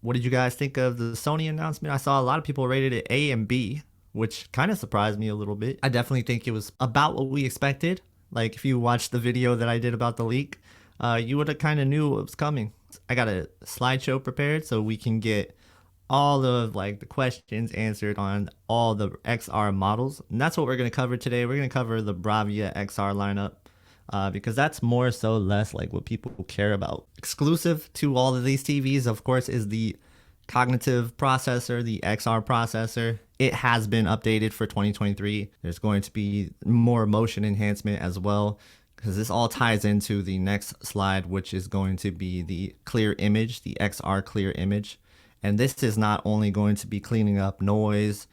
What did you guys think of the Sony announcement? I saw a lot of people rated it A and B, which kind of surprised me a little bit. I definitely think it was about what we expected. Like if you watched the video that I did about the leak, you would have kind of knew what was coming. I got a slideshow prepared so we can get all of like the questions answered on all the XR models. And that's what we're going to cover today. We're going to cover the Bravia XR lineup because that's more so less like what people care about. Exclusive to all of these TVs, of course, is the cognitive processor, the XR processor. It has been updated for 2023. There's going to be more motion enhancement as well, because this all ties into the next slide, which is going to be the clear image, the XR clear image. And this is not only going to be cleaning up noise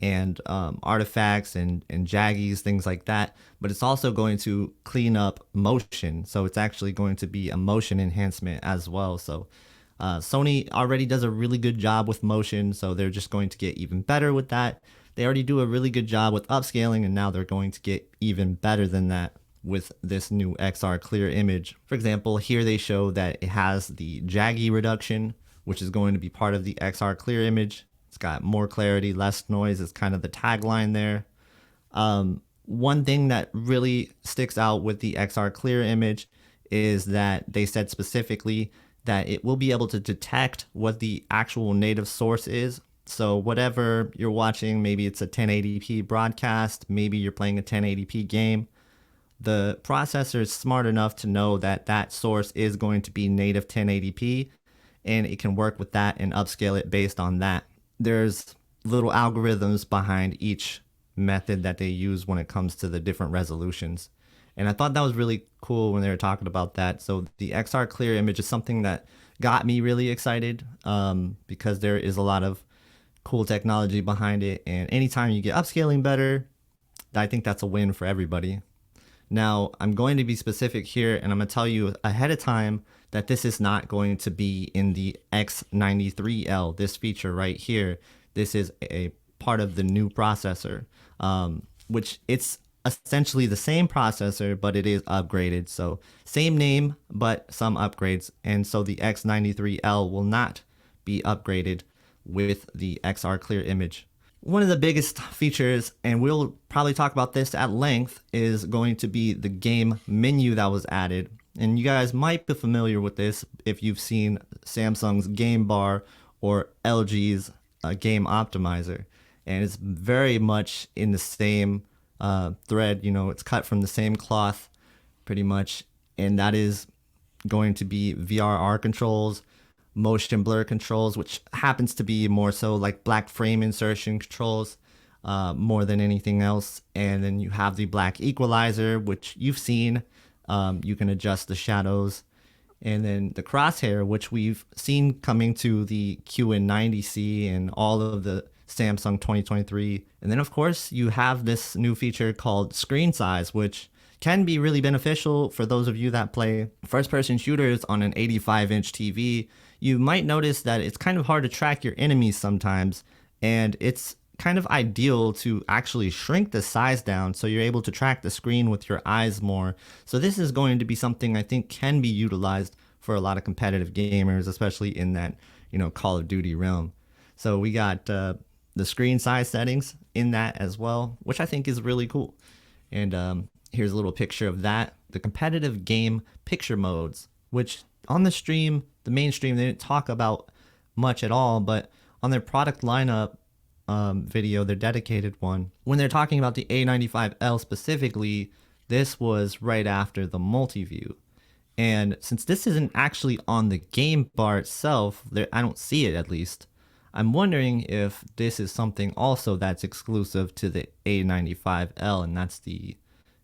and artifacts and jaggies, things like that, but it's also going to clean up motion. So it's actually going to be a motion enhancement as well. So Sony already does a really good job with motion, so they're just going to get even better with that. They already do a really good job with upscaling, and now they're going to get even better than that with this new XR clear image. For example, here they show that it has the jaggy reduction, which is going to be part of the XR clear image. It's got more clarity, less noise is kind of the tagline there. One thing that really sticks out with the XR clear image is that they said specifically that it will be able to detect what the actual native source is. So whatever you're watching, maybe it's a 1080p broadcast, maybe you're playing a 1080p game, the processor is smart enough to know that that source is going to be native 1080p, and it can work with that and upscale it based on that. There's little algorithms behind each method that they use when it comes to the different resolutions. And I thought that was really cool when they were talking about that. So the XR clear image is something that got me really excited because there is a lot of cool technology behind it. And anytime you get upscaling better, I think that's a win for everybody. Now, I'm going to be specific here, and I'm going to tell you ahead of time that this is not going to be in the X93L, this feature right here. This is a part of the new processor, which it's essentially the same processor, but it is upgraded. So same name, but some upgrades. And so the X93L will not be upgraded with the XR clear image. One of the biggest features, and we'll probably talk about this at length, is going to be the game menu that was added. And you guys might be familiar with this if you've seen Samsung's Game Bar or LG's Game Optimizer. And it's very much in the same thread, you know, it's cut from the same cloth pretty much. And that is going to be VRR controls, motion blur controls, which happens to be more so like black frame insertion controls more than anything else. And then you have the black equalizer, which you've seen. You can adjust the shadows. And then the crosshair, which we've seen coming to the QN90C and all of the Samsung 2023. And then, of course, you have this new feature called screen size, which can be really beneficial for those of you that play first-person shooters on an 85-inch TV. You might notice that it's kind of hard to track your enemies sometimes, and it's kind of ideal to actually shrink the size down so you're able to track the screen with your eyes more. So this is going to be something I think can be utilized for a lot of competitive gamers, especially in that, you know, Call of Duty realm. So we got the screen size settings in that as well, which I think is really cool. And here's a little picture of that. The competitive game picture modes, which on the stream, the mainstream, they didn't talk about much at all, but on their product lineup video, their dedicated one, when they're talking about the A95L specifically, this was right after the multi-view. And since this isn't actually on the game bar itself, I don't see it at least. I'm wondering if this is something also that's exclusive to the A95L, and that's the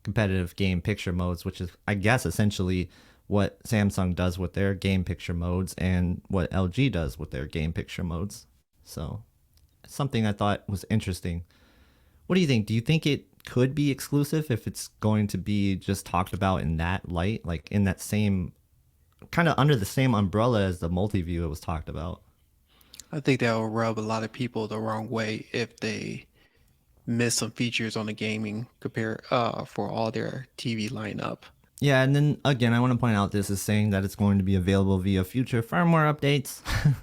competitive game picture modes, which is, I guess, essentially what Samsung does with their game picture modes and what LG does with their game picture modes. So it's something I thought was interesting. What do you think? Do you think it could be exclusive if it's going to be just talked about in that light, like in that same kind of under the same umbrella as the multi-view it was talked about? I think that will rub a lot of people the wrong way if they miss some features on the gaming compare for all their TV lineup. Yeah, and then again, I want to point out this is saying that it's going to be available via future firmware updates.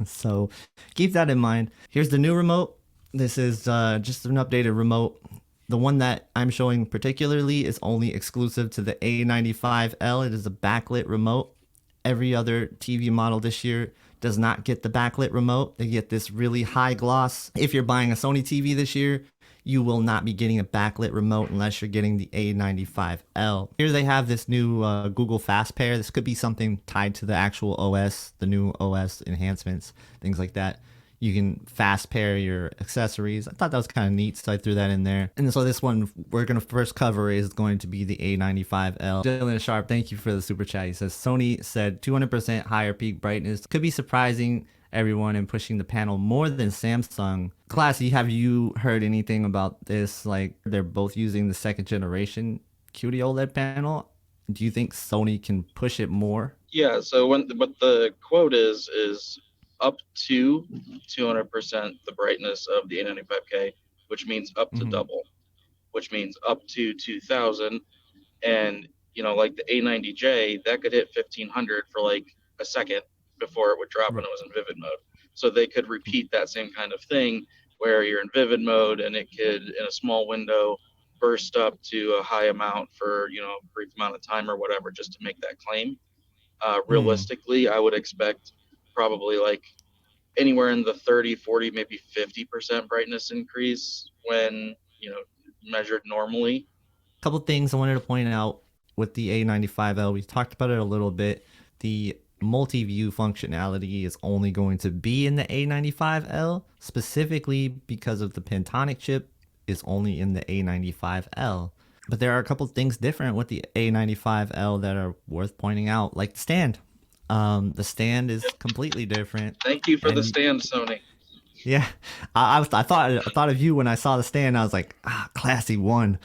So keep that in mind. Here's the new remote. This is just an updated remote. The one that I'm showing particularly is only exclusive to the A95L. It is a backlit remote. Every other TV model this year does not get the backlit remote. They get this really high gloss. If you're buying a Sony TV this year, you will not be getting a backlit remote unless you're getting the A95L. Here they have this new Google Fast Pair. This could be something tied to the actual OS, the new OS enhancements, things like that. You can fast pair your accessories. I thought that was kind of neat, so I threw that in there. And so this one we're going to first cover is going to be the A95L. Dylan Sharp, thank you for the super chat. He says, Sony said 200% higher peak brightness. Could be surprising everyone and pushing the panel more than Samsung. Classy, have you heard anything about this? Like, they're both using the second generation QD-OLED panel. Do you think Sony can push it more? Yeah, so what the quote is up to 200% the brightness of the A95K, which means up to double, which means up to 2000. And, like the A90J, that could hit 1500 for like a second before it would drop when it was in vivid mode. So they could repeat that same kind of thing where you're in vivid mode and it could, in a small window, burst up to a high amount for, a brief amount of time or whatever, just to make that claim. Realistically, I would expect probably like anywhere in the 30, 40, maybe 50% brightness increase when, measured normally. A couple things I wanted to point out with the A95L. We talked about it a little bit. The multi-view functionality is only going to be in the A95L, specifically because of the Pentonic chip is only in the A95L. But there are a couple things different with the A95L that are worth pointing out, like the stand. The stand is completely different. Thank you for the stand, Sony. Yeah, I thought of you when I saw the stand. I was like, classy one.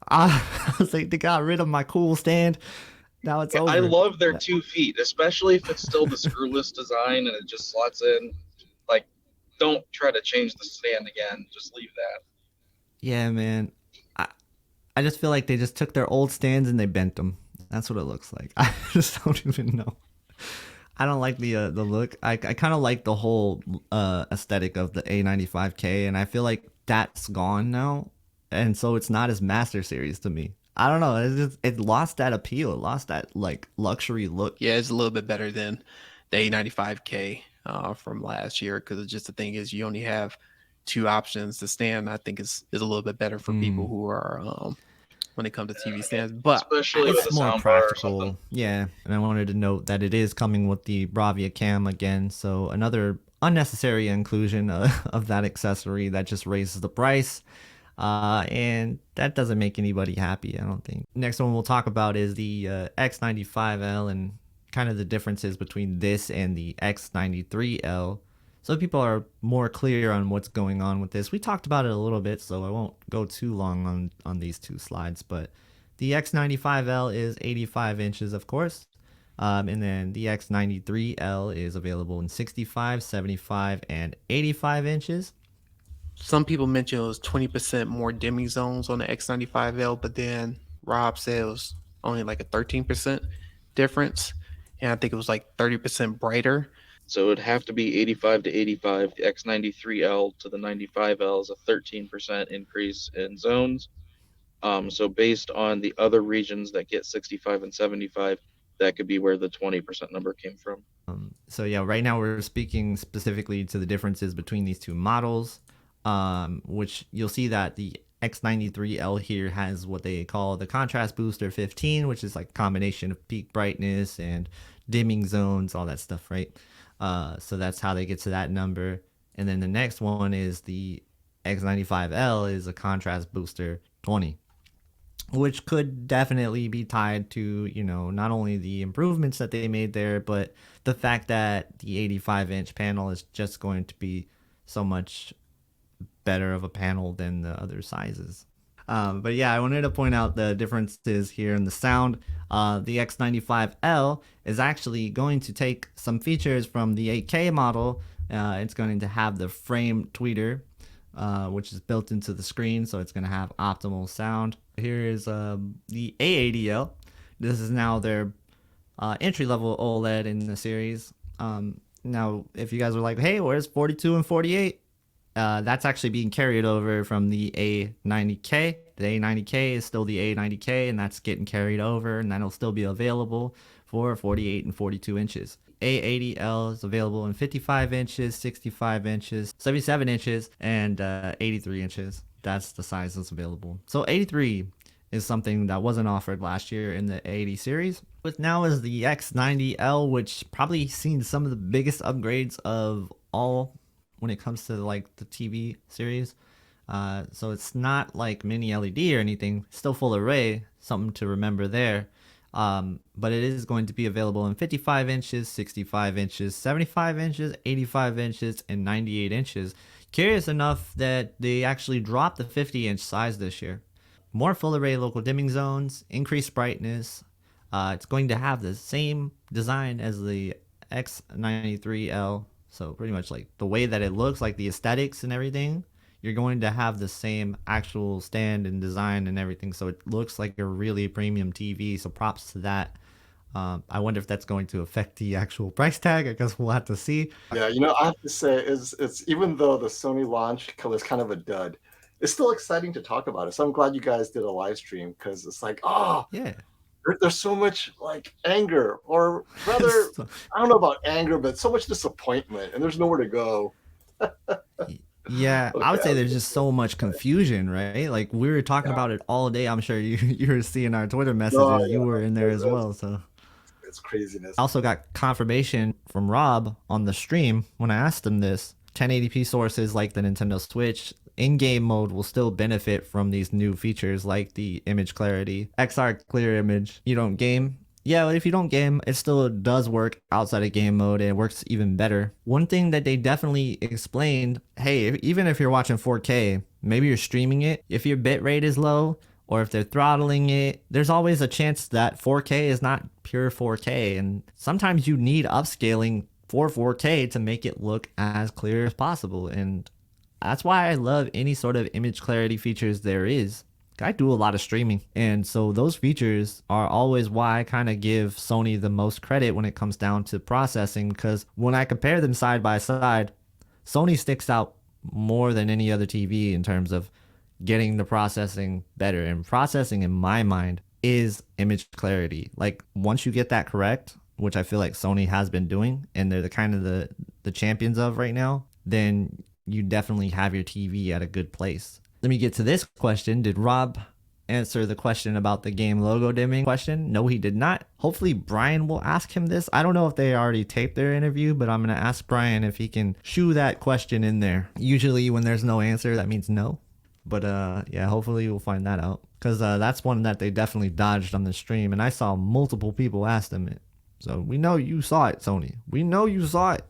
I was like, they got rid of my cool stand. Now it's over. I love their 2 feet, especially if it's still the screwless design and it just slots in. Like, don't try to change the stand again. Just leave that. Yeah, man. I just feel like they just took their old stands and they bent them. That's what it looks like. I just don't even know. I don't like the look. I kind of like the whole aesthetic of the A95K, and I feel like that's gone now, and so it's not as Master Series to me. I don't know. It lost that appeal. It lost that like luxury look. Yeah, it's a little bit better than the A95K from last year, because just the thing is you only have 2 options. The stand I think is a little bit better for people who are when it comes to TV stands, but especially it's with more sound bar or practical. something. Yeah, and I wanted to note that it is coming with the Bravia cam again, so another unnecessary inclusion of that accessory that just raises the price. And that doesn't make anybody happy, I don't think. Next one we'll talk about is the X95L and kind of the differences between this and the X93L. So people are more clear on what's going on with this. We talked about it a little bit, so I won't go too long on these 2 slides. But the X95L is 85 inches, of course. And then the X93L is available in 65, 75, and 85 inches. Some people mentioned it was 20% more dimming zones on the X95L, but then Rob said it was only like a 13% difference. And I think it was like 30% brighter. So it'd have to be 85 to 85. The X93L to the 95L is a 13% increase in zones. So based on the other regions that get 65 and 75, that could be where the 20% number came from. So yeah, right now we're speaking specifically to the differences between these 2 models, which you'll see that the X93L here has what they call the contrast booster 15, which is like a combination of peak brightness and dimming zones, all that stuff, right? So that's how they get to that number. And then the next one is the X95L is a contrast booster 20, which could definitely be tied to, not only the improvements that they made there, but the fact that the 85-inch panel is just going to be so much better of a panel than the other sizes. But yeah, I wanted to point out the differences here in the sound. The X95L is actually going to take some features from the 8K model. It's going to have the frame tweeter, which is built into the screen, so it's going to have optimal sound. Here is the A80L. This is now their entry-level OLED in the series. Now, if you guys are like, hey, where's 42 and 48? That's actually being carried over from the A90K. The A90K is still the A90K, and that's getting carried over, and that'll still be available for 48 and 42 inches. A80L is available in 55 inches, 65 inches, 77 inches, and 83 inches. That's the size that's available. So 83 is something that wasn't offered last year in the 80 series. But now is the X90L, which probably seen some of the biggest upgrades of all when it comes to like the TV series. So it's not like mini LED or anything, still full array, something to remember there. But it is going to be available in 55 inches, 65 inches, 75 inches, 85 inches, and 98 inches. Curious enough that they actually dropped the 50-inch size this year. More full array local dimming zones, increased brightness. It's going to have the same design as the X93L. So pretty much like the way that it looks, like the aesthetics and everything, you're going to have the same actual stand and design and everything. So it looks like a really premium TV. So props to that. I wonder if that's going to affect the actual price tag. I guess we'll have to see. Yeah, I have to say, it's even though the Sony launch was kind of a dud, it's still exciting to talk about it. So I'm glad you guys did a live stream, because it's like, oh, yeah, there's so much like anger, or rather, I don't know about anger, but so much disappointment, and there's nowhere to go. Yeah, Okay. I would say there's just so much confusion, right? Like we were talking about it all day. I'm sure you were seeing our Twitter messages. Oh, yeah. You were in there as well, so It's craziness. I also got confirmation from Rob on the stream when I asked him this. 1080p sources like the Nintendo Switch in-game mode will still benefit from these new features like the image clarity, XR clear image. You don't game? Yeah, if you don't game, it still does work outside of game mode, and it works even better. One thing that they definitely explained, hey, even if you're watching 4K, maybe you're streaming it, if your bitrate is low, or if they're throttling it, there's always a chance that 4K is not pure 4K, and sometimes you need upscaling for 4K to make it look as clear as possible, and that's why I love any sort of image clarity features there is. I do a lot of streaming, and so those features are always why I kind of give Sony the most credit when it comes down to processing, because when I compare them side by side, Sony sticks out more than any other TV in terms of getting the processing better. And processing, in my mind, is image clarity. Like once you get that correct, which I feel like Sony has been doing, and they're the kind of the champions of right now, then you definitely have your TV at a good place. Let me get to this question. Did Rob answer the question about the game logo dimming question? No, he did not. Hopefully Brian will ask him this. I don't know if they already taped their interview, but I'm going to ask Brian if he can shoo that question in there. Usually when there's no answer, that means no. But yeah, hopefully we'll find that out, because that's one that they definitely dodged on the stream, and I saw multiple people ask them it. So we know you saw it, Sony. We know you saw it.